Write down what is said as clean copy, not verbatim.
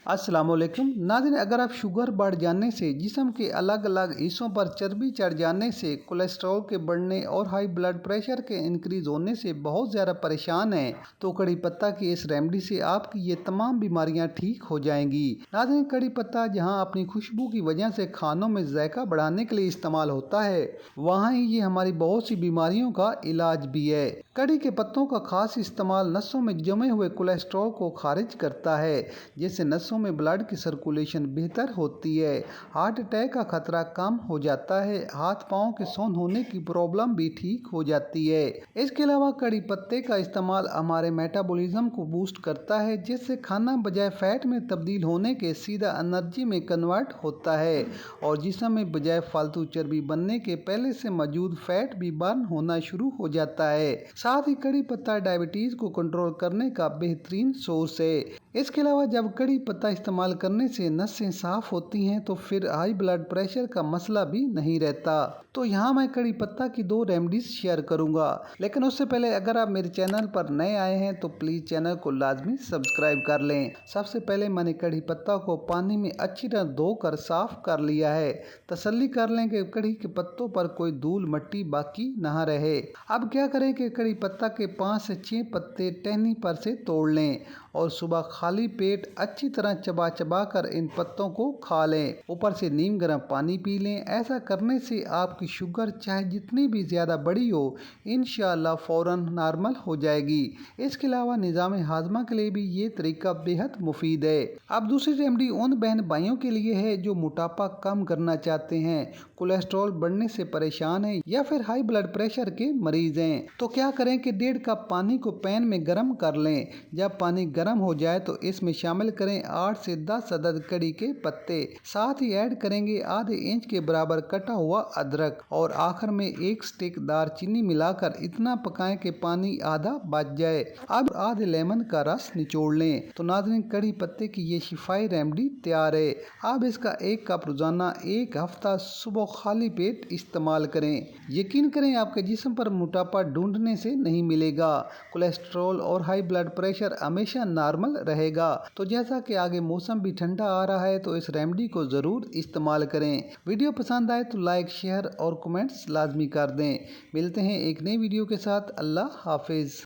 अस्सलाम वालेकुम नाज़रीन, अगर आप शुगर बढ़ जाने से, जिस्म के अलग अलग हिस्सों पर चर्बी चढ़ जाने से, कोलेस्ट्रॉल के बढ़ने और हाई ब्लड प्रेशर के इंक्रीज होने से बहुत ज़्यादा परेशान हैं, तो कड़ी पत्ता की इस रेमेडी से आपकी ये तमाम बीमारियां ठीक हो जाएंगी। नाज़रीन, कड़ी पत्ता जहां अपनी खुशबू की वजह से खानों में जायका बढ़ाने के लिए इस्तेमाल होता है, वहाँ ही ये हमारी बहुत सी बीमारियों का इलाज भी है। कड़ी के पत्तों का खास इस्तेमाल नसों में जमे हुए कोलेस्ट्रॉल को खारिज करता है, जिससे नसों में ब्लड की सर्कुलेशन बेहतर होती है, हार्ट अटैक का खतरा कम हो जाता है, हाथ पांव के सौंध होने की प्रॉब्लम भी ठीक हो जाती है। इसके अलावा कड़ी पत्ते का इस्तेमाल हमारे मेटाबॉलिज्म को बूस्ट करता है, जिससे खाना बजाय फैट में तब्दील होने के सीधा एनर्जी में कन्वर्ट होता है और जिस्म में बजाय फालतू चर्बी बनने के पहले से मौजूद फैट भी बर्न होना शुरू हो जाता है। साथ ही कड़ी पत्ता डायबिटीज को कंट्रोल करने का बेहतरीन सोर्स है। इसके अलावा जब कड़ी पत्ता इस्तेमाल करने से नसें साफ होती हैं, तो फिर हाई ब्लड प्रेशर का मसला भी नहीं रहता। तो यहाँ मैं कड़ी पत्ता की 2 रेमेडीज शेयर करूंगा, लेकिन उससे पहले अगर आप मेरे चैनल पर नए आए हैं तो प्लीज चैनल को लाजमी सब्सक्राइब कर लें। सबसे पहले मैंने कड़ी पत्ता को पानी में अच्छी तरह धोकर साफ कर लिया है। तसल्ली कर लें कि कड़ी के पत्तों पर कोई धूल मट्टी बाकी ना रहे। अब क्या करें कि कड़ी पत्ता के 5 से 6 पत्ते टहनी पर से तोड़ लें और सुबह खाली पेट अच्छी तरह चबा चबा कर इन पत्तों को खा लें। ऊपर से नीम गर्म पानी पी लें। ऐसा करने से आपकी शुगर चाहे जितनी भी ज़्यादा बड़ी हो, इंशाअल्लाह फ़ौरन नॉर्मल हो जाएगी। इसके अलावा निज़ाम हाजमा के लिए भी ये तरीका बेहद मुफीद है। अब दूसरी रेमेडी उन बहन भाइयों के लिए है जो मोटापा कम करना चाहते हैं, कोलेस्ट्रॉल बढ़ने से परेशान है या फिर हाई ब्लड प्रेशर के मरीज हैं। तो क्या करें कि 1.5 कप पानी को पैन में गर्म कर लें। जब पानी गर्म हो जाए तो इसमें शामिल करें 8 से 10 अदद कड़ी के पत्ते। साथ ही ऐड करेंगे आधे इंच के बराबर कटा हुआ अदरक और आखिर में 1 स्टिक दारचीनी मिलाकर इतना पकाएं कि पानी आधा बच जाए। अब आधे लेमन का रस निचोड़ लें। तो नाज़रीन, कड़ी पत्ते की ये शिफाई रेमेडी तैयार है। अब इसका 1 कप रोजाना 1 हफ्ता सुबह खाली पेट इस्तेमाल करें। यकीन करें आपके जिस्म पर मोटापा ढूंढने से नहीं मिलेगा। कोलेस्ट्रॉल और हाई ब्लड प्रेशर हमेशा नॉर्मल रहेगा। तो जैसा कि आगे मौसम भी ठंडा आ रहा है, तो इस रेमेडी को ज़रूर इस्तेमाल करें। वीडियो पसंद आए तो लाइक, शेयर और कमेंट्स लाजमी कर दें। मिलते हैं एक नई वीडियो के साथ। अल्लाह हाफिज़।